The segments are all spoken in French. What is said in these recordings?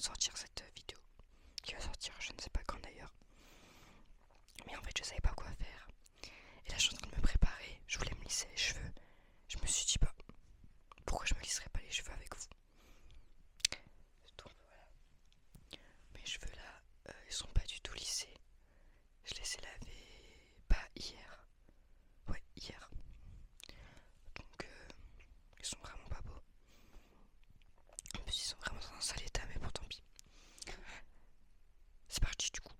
sortir cette vidéo, qui va sortir je ne sais pas quand d'ailleurs. Mais en fait je savais pas quoi faire. Et là je suis en train de me préparer, je voulais me lisser les cheveux. Je me suis dit bah pourquoi je me lisserais pas les cheveux avec vous. Donc voilà. Mes cheveux là, ils sont pas du tout lissés. Je les ai lavés pas hier. Ouais hier. Donc ils sont vraiment pas beaux. En plus ils sont vraiment dans un sale état mais bon tant pis. C'est parti du coup.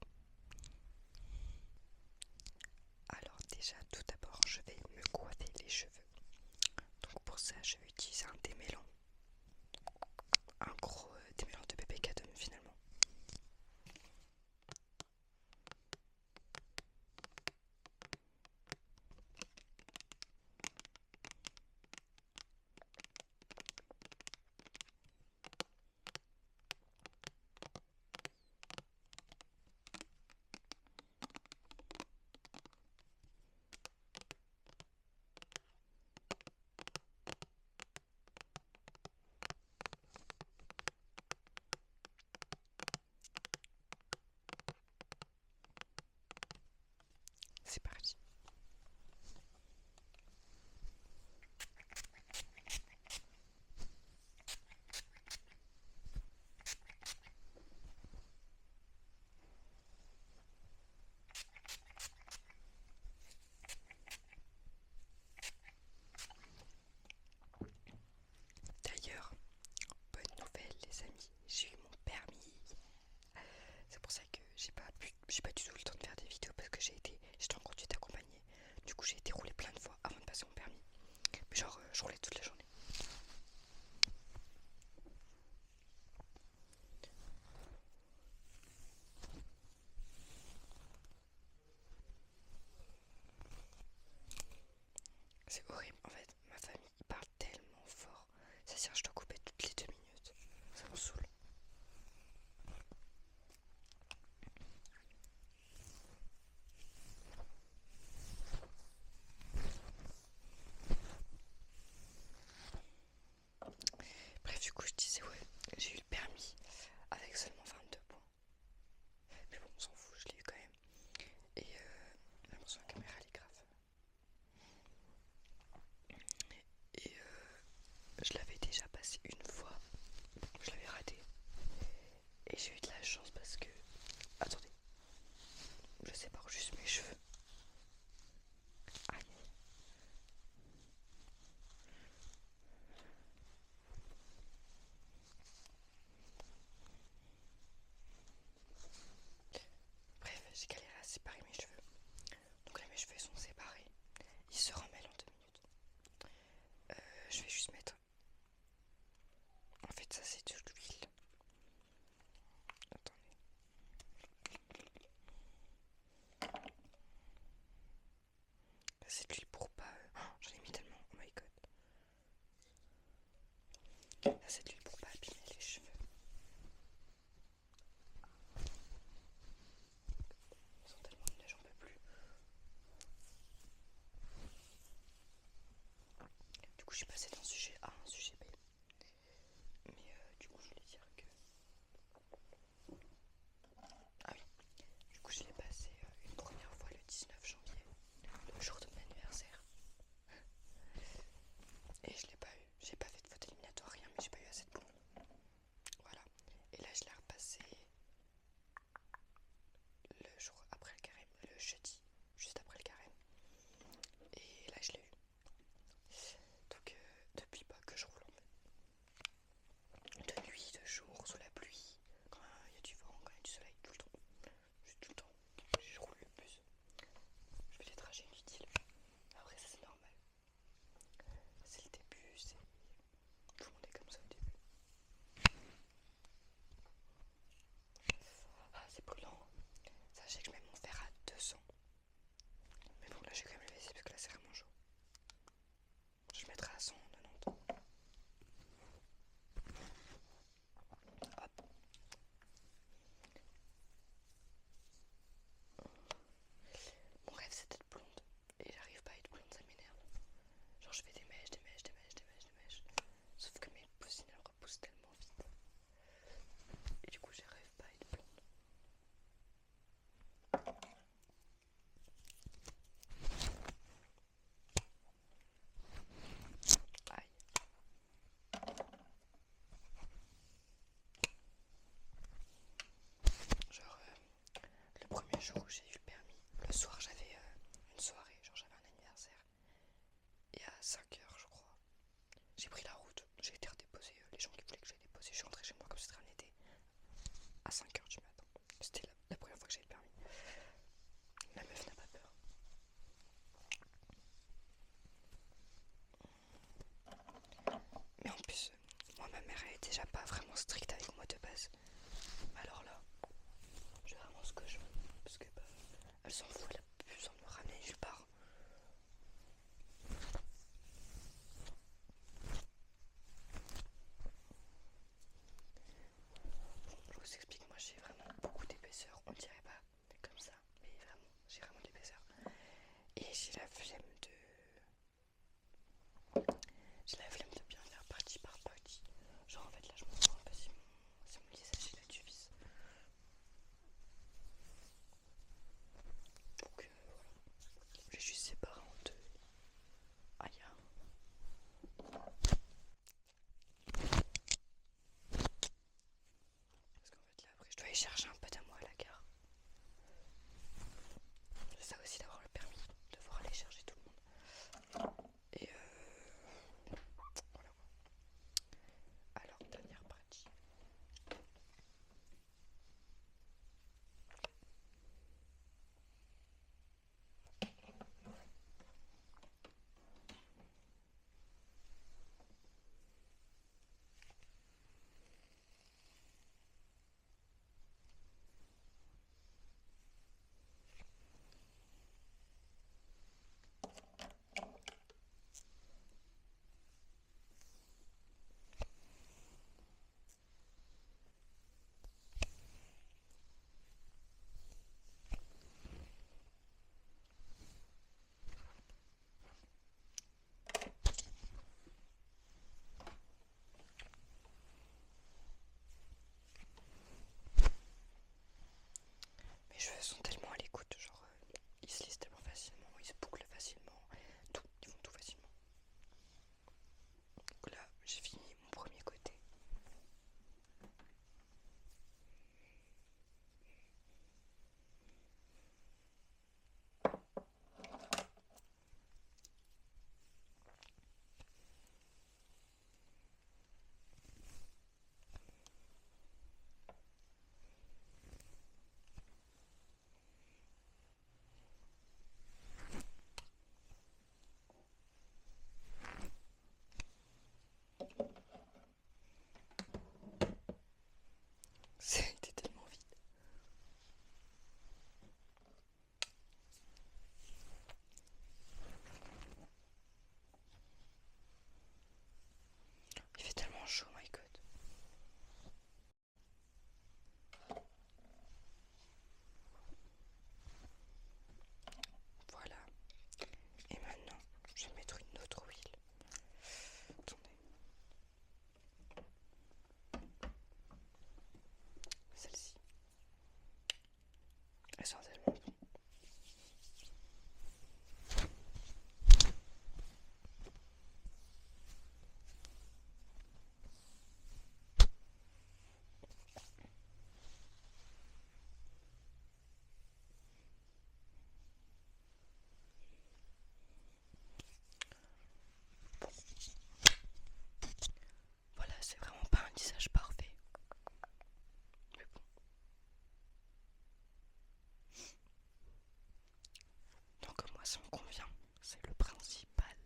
Alors déjà tout d'abord je vais me coiffer les cheveux. Donc pour ça je vais utiliser un démêlant. Un gros démêlant de bébé Cadom finalement. C'est parti. D'ailleurs, bonne nouvelle les amis, j'ai eu mon permis. C'est pour ça que j'ai pas du tout le temps de faire des vidéos parce que j'étais en conduite accompagnée. Du coup j'ai été roulée plein de fois avant de passer mon permis. Mais genre je roulais toute la journée. C'est horrible en fait, ma famille ils parlent tellement fort. C'est-à-dire je dois couper toutes les 2 minutes. Ça me saoule. Bref du coup je disais ouais, j'ai eu le permis avec seulement 22 points. Mais bon on s'en fout, je l'ai eu quand même. Et la mention à caméra elle est grave. Et je l'avais déjà passé une fois. Je l'avais raté. Et j'ai eu de la chance parce que... Attendez. Je sépare juste mes cheveux. Aïe. Bref, j'ai galéré à séparer mes cheveux. Donc là mes cheveux sont séparés. Ils se remêlent en 2 minutes. Je vais juste mettre... En fait ça c'est de l'huile. Attendez. C'est de l'huile pour pas... Oh, j'en ai mis tellement. Oh my god. Ça c'est de l'huile pour pas abîmer les cheveux. Ils sont tellement nuls, j'en peux plus. Du coup je suis passée d'un sujet A à un sujet B. Mais du coup je voulais dire que... Ah oui. Du coup je l'ai passé une première fois le 19 janvier. Le jour de mon anniversaire. Et je l'ai pas eu. J'ai pas fait de faute éliminatoire, rien, mais j'ai pas eu assez de points. Voilà. Et là je l'ai repassé le jour après le carême, le jeudi, juste après le carême. Et là je l'ai eu. Donc depuis pas que je roule en fait. De nuit, de jour, sous la pluie, quand il y a du vent, quand il y a du soleil, tout le temps. Juste tout le temps. Je roule le plus. Je fais des trajets inutiles. Après ça c'est normal. C'est le début, c'est... Tout le monde est comme ça au début. Ah c'est brûlant. Sachez que je mets mon fer à 200. Mais bon là je vais quand même le laisser parce que là c'est vraiment chaud. Je mettrai à 190. Hop. Mon rêve c'est d'être blonde. Et j'arrive pas à être blonde, ça m'énerve. Genre je fais des mèches, des mèches, des mèches, des mèches, des mèches. Sauf que mes cousines elles repoussent tellement vite. Et du coup est déjà pas vraiment stricte avec moi de base. Alors là, je fais vraiment ce que je veux. Parce que bah, elle s'en fout, elle a plus besoin de me ramener nulle part. Bon, je vous explique, moi j'ai vraiment beaucoup d'épaisseur. On dirait pas comme ça, mais vraiment, j'ai vraiment d'épaisseur. Et j'ai la flemme de. J'ai la flemme de bien faire partie par partie. Genre en fait là je me rends pas si mon lissage il a du vis. Donc voilà. J'ai juste séparé en deux. Aïe. Parce qu'en fait là après je dois aller chercher un peu d'amour à la gare. C'est ça aussi d'avoir le permis, de devoir aller chercher tout le monde. Et voilà. Alors dernière partie. Mes cheveux sont tellement à l'écoute, genre ils se lissent tellement facilement, ils se bouclent facilement, tout, ils font tout facilement. Donc là j'ai fini mon premier côté. C'était tellement vite. Il fait tellement chaud, my god. Voilà. Et maintenant, je vais mettre une autre huile. Attendez. Celle-ci. Elle sent tellement bon. Voilà, c'est vraiment pas un lissage parfait. Mais bon. Donc moi ça me convient. C'est le principal.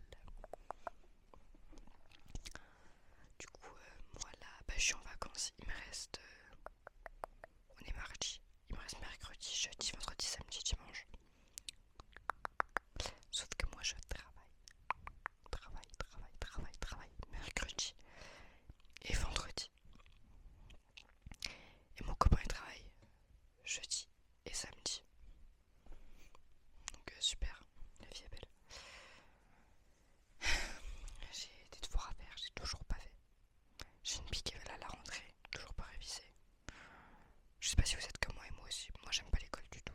Du coup, moi là, bah, je suis en vacances. Il me reste. On est mardi. Il me reste mercredi, jeudi, vendredi, samedi, dimanche. Sauf que moi je travaille mercredi et vendredi. Et mon copain il travaille jeudi et samedi. Donc super, la vie est belle. J'ai des devoirs à faire, j'ai toujours pas fait. J'ai une pique à la rentrée, toujours pas révisé. Je sais pas si vous êtes comme moi et moi aussi. Moi j'aime pas l'école du tout.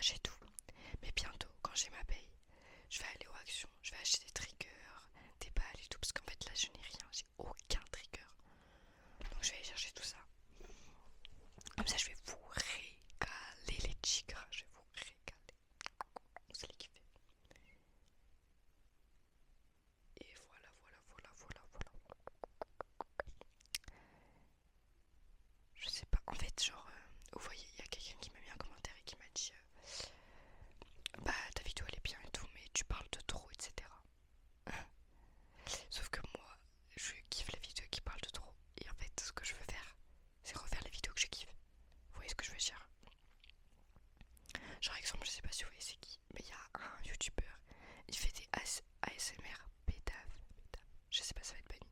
j'ai tout. Mais bientôt, quand j'ai ma paye, je vais aller aux actions, je vais acheter des triggers, des balles et tout, parce qu'en fait là je n'ai rien, j'ai aucun trigger. Donc je vais aller chercher tout ça. Comme ça je vais vous régaler les tigres, je vais vous régaler. Vous allez kiffer. Et voilà. Je sais pas, en fait genre, vous voyez, il y a quelqu'un qui m'a mis un commentaire et qui m'a dit bah ta vidéo elle est bien et tout, mais tu parles de trop, etc. Sauf que moi, je kiffe les vidéos qui parlent de trop. Et en fait, ce que je veux faire, c'est refaire les vidéos que je kiffe. Vous voyez ce que je veux dire? Genre, exemple, je sais pas si vous voyez c'est qui, mais il y a un youtubeur, il fait des ASMR pétave. Je sais pas, ça va être banni.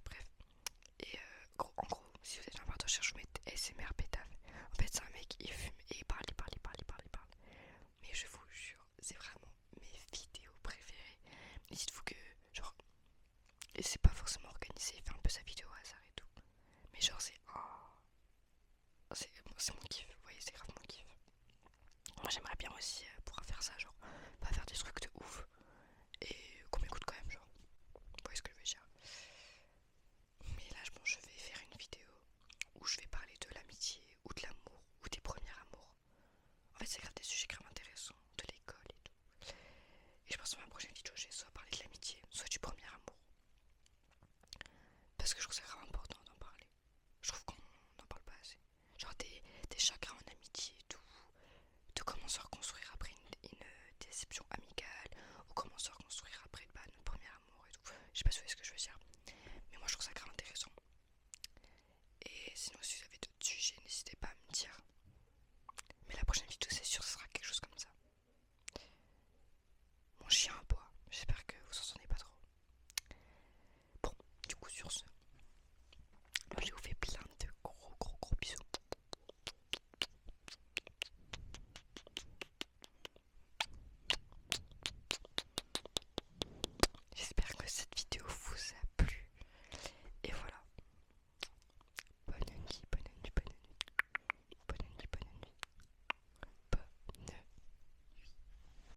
Bref. Et en gros, si vous êtes un partenaire, je vous mets ASMR pétave. En fait, c'est un mec, il fume et il parle. Mais je vous jure, c'est vraiment mes vidéos préférées. Dites-vous que, genre, et c'est pas forcément organisé, il fait un peu sa vidéo au hasard et tout. Mais genre c'est c'est mon kiff, vous voyez, c'est grave mon kiff. Moi j'aimerais bien aussi pouvoir faire ça, genre pas faire des trucs de ouf et qu'on m'écoute quand même, genre. Vous voyez ce que je veux dire. Mais là bon, je vais faire une vidéo où je vais parler de l'amitié ou de l'amour ou des premiers amours. En fait c'est grave des sujets grave intéressants, de l'école et tout. Et je pense que dans ma prochaine vidéo je vais soit parler de l'amitié, soit du premier amour. Parce que je trouve ça grave important d'en parler. Je trouve qu'on n'en parle pas assez. Genre des chagrins en amitié et tout. De comment se reconstruire après une déception amicale. Ou comment se reconstruire après notre premier amour et tout. Je sais pas si vous voyez ce que je veux dire. Mais moi je trouve ça grave intéressant. Et sinon si vous avez d'autres sujets, n'hésitez pas à me dire. Mais la prochaine vidéo c'est sûr ce sera quelque chose comme ça. Mon chien aboie. J'espère que vous en entendez pas trop. Bon, du coup sur ce,